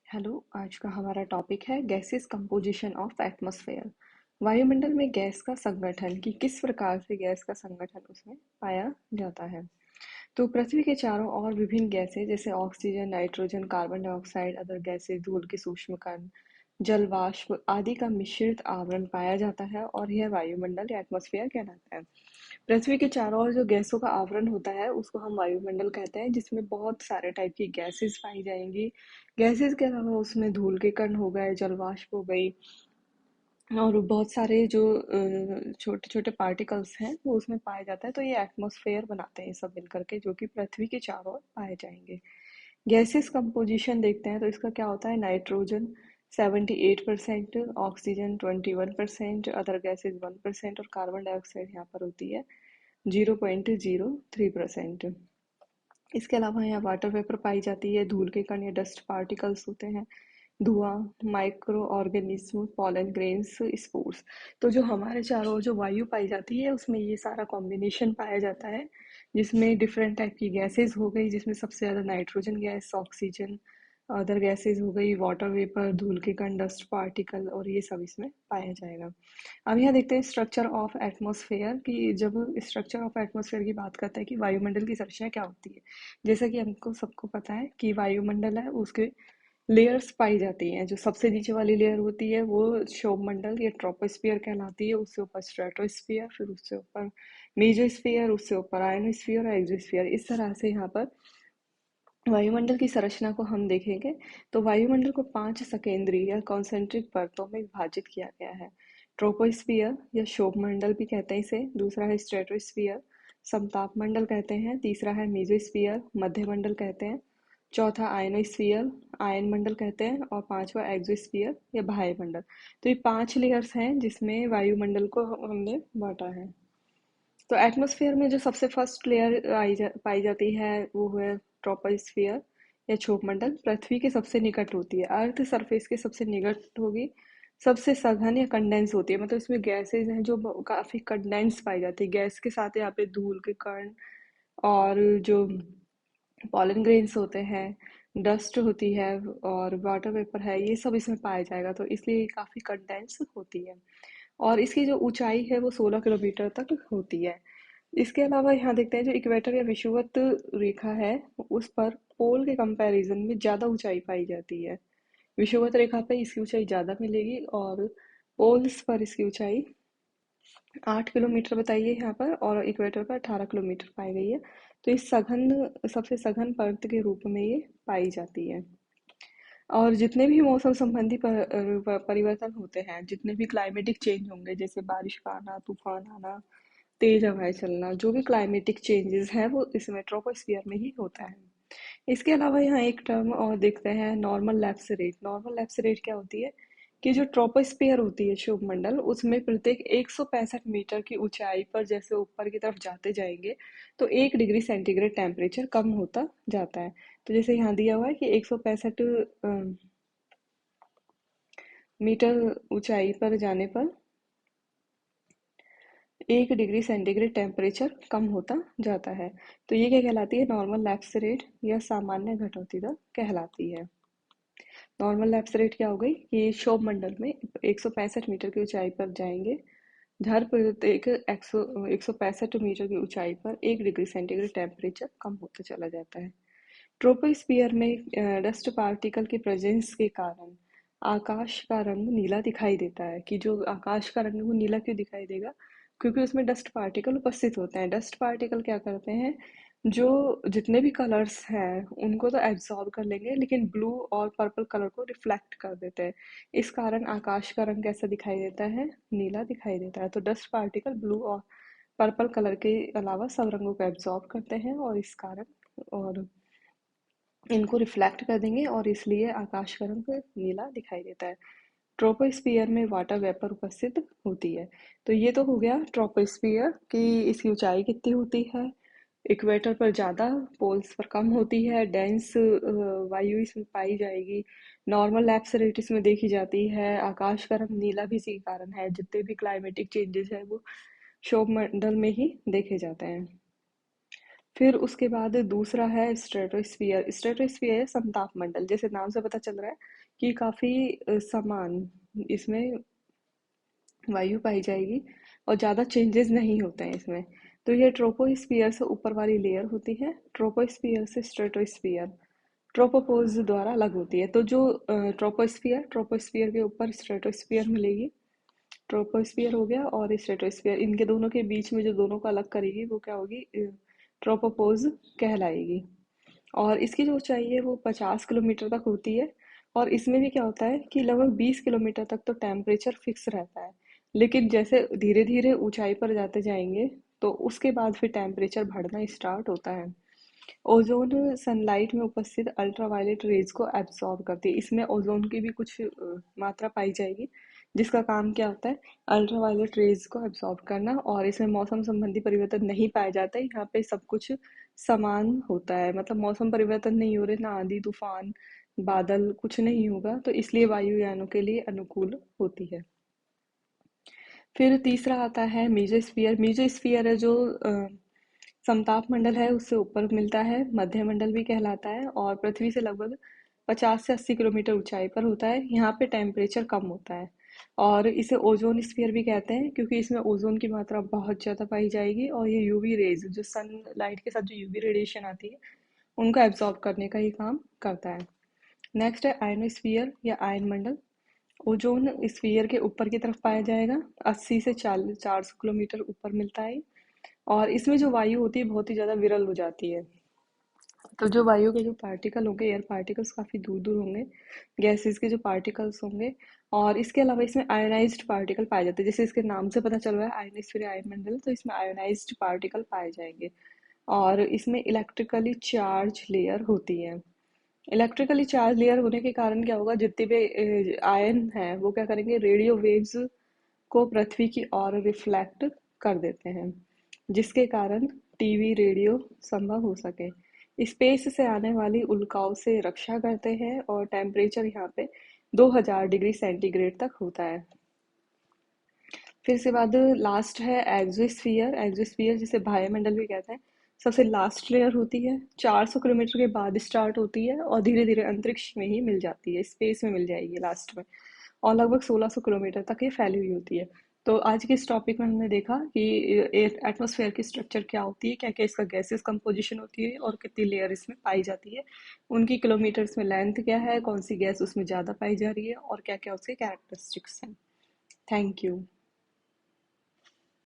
Hello, आज का हमारा टॉपिक है गैसेस कंपोजिशन ऑफ एटमॉस्फेयर। वायुमंडल में गैस का संगठन कि किस प्रकार से गैस का संगठन उसमें पाया जाता है। तो पृथ्वी के चारों ओर विभिन्न गैसें जैसे oxygen, nitrogen, carbon dioxide, other गैसें, धूल के सूक्ष्म कण, जल वाष्प आदि का मिश्रित आवरण पाया जाता है और यह वायुमंडल या एटमॉस्फेयर कहलाता है। पृथ्वी के चारों ओर जो गैसों का आवरण होता है उसको हम वायुमंडल कहते हैं, जिसमें बहुत सारे टाइप की गैसेस पाई जाएंगी। गैसेस के अलावा उसमें धूल के कण हो गए, जल वाष्प हो गई और बहुत सारे जो छोटे छोटे पार्टिकल्स हैं वो उसमें पाए जाते हैं। तो ये एटमॉस्फेयर बनाते हैं सब मिलकर के, जो कि पृथ्वी के चारों ओर पाए जाएंगे। गैसेस कंपोजिशन देखते हैं तो इसका क्या होता है। नाइट्रोजन 78%, ऑक्सीजन 21%, अदर गैसेस 1% और कार्बन डाइऑक्साइड यहाँ पर होती है 0.03%। इसके अलावा यहाँ वाटर वेपर पाई जाती है, धूल के कण या डस्ट पार्टिकल्स होते हैं, धुआं, micro organism, pollen grains, spores. तो जो हमारे चारों ओर जो वायु पाई जाती है उसमें ये सारा कॉम्बिनेशन पाया जाता है, जिसमें डिफरेंट टाइप की गैसेस हो गई, जिसमें सबसे ज़्यादा nitrogen gas, oxygen, other gases हो गई, वाटर वेपर, धूल के कण, डस्ट पार्टिकल और ये सब इसमें पाया जाएगा। अब यहाँ देखते हैं स्ट्रक्चर ऑफ एटमॉस्फेयर कि जब स्ट्रक्चर ऑफ एटमॉस्फेयर की बात करते हैं कि वायुमंडल की संरचना क्या होती है। जैसा कि हमको सबको पता है कि वायुमंडल है, उसके लेयर्स पाई जाती हैं। जो सबसे नीचे वाली लेयर होती है वो क्षोभमंडल या ट्रोपोस्फियर कहलाती है, उससे ऊपर स्ट्रेटोस्फियर, फिर उससे ऊपर मेसोस्फियर, उससे ऊपर आयनोस्फियर और एक्सोस्फियर। इस तरह से यहाँ पर वायुमंडल की संरचना को हम देखेंगे तो वायुमंडल को 5 सकेंद्रीय या कॉन्सेंट्रिक परतों में विभाजित किया गया है। ट्रोपोस्फियर या शोभमंडल भी कहते हैं इसे, दूसरा है स्ट्रेटोस्फियर, समताप मंडल कहते हैं, तीसरा है मेसोस्फियर, मध्यमंडल कहते हैं, चौथा आयनोस्फियर, आयन मंडल कहते हैं, और पांचवा एक्सोस्फियर या बाह्य मंडल। तो ये 5 लेयर्स हैं जिसमें वायुमंडल को हमने बांटा है। तो एटमॉस्फेयर में जो सबसे फर्स्ट लेयर पाई जाती है वो है ट्रोपोस्फियर या क्षोभमंडल। पृथ्वी के सबसे निकट होती है, अर्थ सरफेस के सबसे निकट होगी, सबसे सघन या कंडेंस होती है, मतलब इसमें गैसेज हैं जो काफी कंडेंस पाई जाती है। गैस के साथ यहाँ पे धूल के कण और जो पॉलन ग्रेन्स होते हैं, डस्ट होती है और वाटर वेपर है, ये सब इसमें पाया जाएगा। तो इसलिए ये काफी कंडेंस होती है और इसकी जो ऊंचाई है वो 16 किलोमीटर तक होती है। इसके अलावा यहाँ देखते हैं जो इक्वेटर या विषुवत रेखा है उस पर पोल के कंपैरिजन में ज़्यादा ऊंचाई पाई जाती है। विषुवत रेखा पे इसकी ऊंचाई ज़्यादा मिलेगी और पोल्स पर इसकी ऊंचाई 8 किलोमीटर बताइए यहाँ पर, और इक्वेटर पर 18 किलोमीटर पाई गई है। तो इस सघन सबसे सघन पर्वत के रूप में ये पाई जाती है। और जितने भी मौसम संबंधी परिवर्तन होते हैं, जितने भी क्लाइमेटिक चेंज होंगे, जैसे बारिश का आना, तूफान आना, तेज हवाएं चलना, जो भी क्लाइमेटिक चेंजेस हैं वो इस मेट्रोपोस्फियर में ही होता है। इसके अलावा यहाँ एक टर्म और देखते हैं, normal lapse rate. Normal lapse rate क्या होती है कि जो ट्रोपोस्फियर होती है शुभमंडल, उसमें प्रत्येक 165 मीटर की ऊंचाई पर जैसे ऊपर की तरफ जाते जाएंगे तो 1 डिग्री सेंटीग्रेड टेम्परेचर कम होता जाता है। तो जैसे यहाँ दिया हुआ है कि 165 मीटर ऊंचाई पर जाने पर 1 डिग्री सेंटीग्रेड टेम्परेचर कम होता जाता है। तो ये क्या कहलाती है, नॉर्मल लैप्स रेट या सामान्य घटौती दर कहलाती है। नॉर्मल लैप्स रेट क्या हो गई कि क्षोभ मंडल में 165 मीटर की ऊंचाई पर जाएंगे, हर प्रत्येक 165 मीटर की ऊंचाई पर 1 डिग्री सेंटीग्रेड टेम्परेचर कम होता चला जाता है। ट्रोपोस्फियर में डस्ट पार्टिकल की प्रेजेंस के कारण आकाश का रंग नीला दिखाई देता है। कि जो आकाश का रंग है वो नीला क्यों दिखाई देगा, क्योंकि उसमें डस्ट पार्टिकल उपस्थित होते हैं। डस्ट पार्टिकल क्या करते हैं, जो जितने भी कलर्स हैं उनको तो एब्जॉर्ब कर लेंगे, लेकिन ब्लू और पर्पल कलर को रिफ्लेक्ट कर देते हैं। इस कारण आकाश का रंग कैसा दिखाई देता है, नीला दिखाई देता है। तो डस्ट पार्टिकल ब्लू और पर्पल कलर के अलावा सब रंगों को एब्जॉर्ब करते हैं और इस कारण और इनको रिफ्लेक्ट कर देंगे और इसलिए आकाश का रंग नीला दिखाई देता है। ट्रोपोस्फियर में वाटर वेपर उपस्थित होती है। तो ये तो हो गया ट्रोपोस्फियर कि इसकी ऊंचाई कितनी होती है, इक्वेटर पर ज़्यादा, पोल्स पर कम होती है, डेंस वायु इसमें पाई जाएगी, नॉर्मल लैप्स रेट इसमें देखी जाती है, आकाश का रंग नीला भी इसी कारण है। जितने भी क्लाइमेटिक चेंजेस हैं वो क्षोभ मंडल में ही देखे जाते हैं। फिर उसके बाद दूसरा है स्ट्रेटोस्फियर। स्ट्रेटोस्फियर है समताप मंडल, जैसे नाम से पता चल रहा है कि काफी समान इसमें वायु पाई जाएगी और ज़्यादा चेंजेस नहीं होते हैं इसमें। तो ये ट्रोपोस्फियर से ऊपर वाली लेयर होती है, ट्रोपोस्फियर से स्ट्रेटोस्फियर ट्रोपोपोज द्वारा अलग होती है। तो जो ट्रोपोस्फियर ट्रोपोस्फियर के ऊपर स्ट्रेटोस्फियर मिलेगी, ट्रोपोस्फियर हो गया और स्ट्रेटोस्फियर, इनके दोनों के बीच में जो दोनों को अलग करेगी वो क्या होगी, ट्रोपोपोज कहलाएगी। और इसकी जो ऊंचाई है वो 50 किलोमीटर तक होती है। और इसमें भी क्या होता है कि लगभग 20 किलोमीटर तक तो टेम्परेचर फिक्स रहता है, लेकिन जैसे धीरे धीरे ऊंचाई पर जाते जाएंगे तो उसके बाद फिर टेम्परेचर बढ़ना स्टार्ट होता है। ओजोन सनलाइट में उपस्थित अल्ट्रावायलेट रेज को एब्सॉर्ब करती है। इसमें ओजोन की भी कुछ मात्रा पाई जाएगी, जिसका काम क्या होता है, अल्ट्रावायलेट रेज को एब्सॉर्ब करना। और इसमें मौसम संबंधी परिवर्तन नहीं पाया जाता है, यहाँ पे सब कुछ समान होता है, मतलब मौसम परिवर्तन नहीं हो रहे, ना आंधी तूफान बादल कुछ नहीं होगा, तो इसलिए वायुयानों के लिए अनुकूल होती है। फिर तीसरा आता है मीजोस्फियर। मीजोस्फियर है जो समताप मंडल है उससे ऊपर मिलता है, मध्य मंडल भी कहलाता है और पृथ्वी से लगभग 50 से 80 किलोमीटर ऊंचाई पर होता है। यहाँ पे टेम्परेचर कम होता है और इसे ओजोन स्फीयर भी कहते हैं, क्योंकि इसमें ओजोन की मात्रा बहुत ज़्यादा पाई जाएगी और ये यूवी रेज, जो सनलाइट के साथ जो यूवी रेडिएशन आती है, उनको एब्जॉर्ब करने का ही काम करता है। नेक्स्ट है आयनोस्फीयर या आयन मंडल। ओजोन स्फीयर के ऊपर की तरफ पाया जाएगा, 80 से 400 किलोमीटर ऊपर मिलता है। और इसमें जो वायु होती है बहुत ही ज़्यादा विरल हो जाती है। तो जो वायु के जो पार्टिकल होंगे, एयर पार्टिकल्स काफ़ी दूर दूर होंगे, गैसेस के जो पार्टिकल्स होंगे। और इसके अलावा इसमें आयोनाइज्ड पार्टिकल पाए जाते हैं, जैसे इसके नाम से पता चल रहा है आयनोस्फीयर आयन मंडल, तो इसमें आयोनाइज्ड पार्टिकल पाए जाएंगे। और इसमें इलेक्ट्रिकली चार्ज लेयर होती है। इलेक्ट्रिकली चार्ज लेयर होने के कारण क्या होगा, जितने भी आयन है वो क्या करेंगे, रेडियो वेव्स को पृथ्वी की ओर रिफ्लेक्ट कर देते हैं, जिसके कारण टीवी रेडियो संभव हो सके। स्पेस से आने वाली उल्काओं से रक्षा करते हैं और टेम्परेचर यहाँ पे 2000 डिग्री सेंटीग्रेड तक होता है। फिर इसके बाद लास्ट है एक्सोस्फियर। एक्सोस्फियर जिसे वायुमंडल भी कहते हैं, सबसे लास्ट लेयर होती है, 400 किलोमीटर के बाद स्टार्ट होती है और धीरे धीरे अंतरिक्ष में ही मिल जाती है, स्पेस में मिल जाएगी लास्ट में। और लगभग 1600 किलोमीटर तक ये फैली हुई होती है। तो आज के इस टॉपिक में हमने देखा कि एटमॉस्फेयर की स्ट्रक्चर क्या होती है, क्या क्या इसका गैसेस कंपोजिशन होती है और कितनी लेयर इसमें पाई जाती है, उनकी किलोमीटर्स में लेंथ क्या है, कौन सी गैस उसमें ज़्यादा पाई जा रही है और क्या क्या उसके कैरेक्टरिस्टिक्स हैं। Thank you.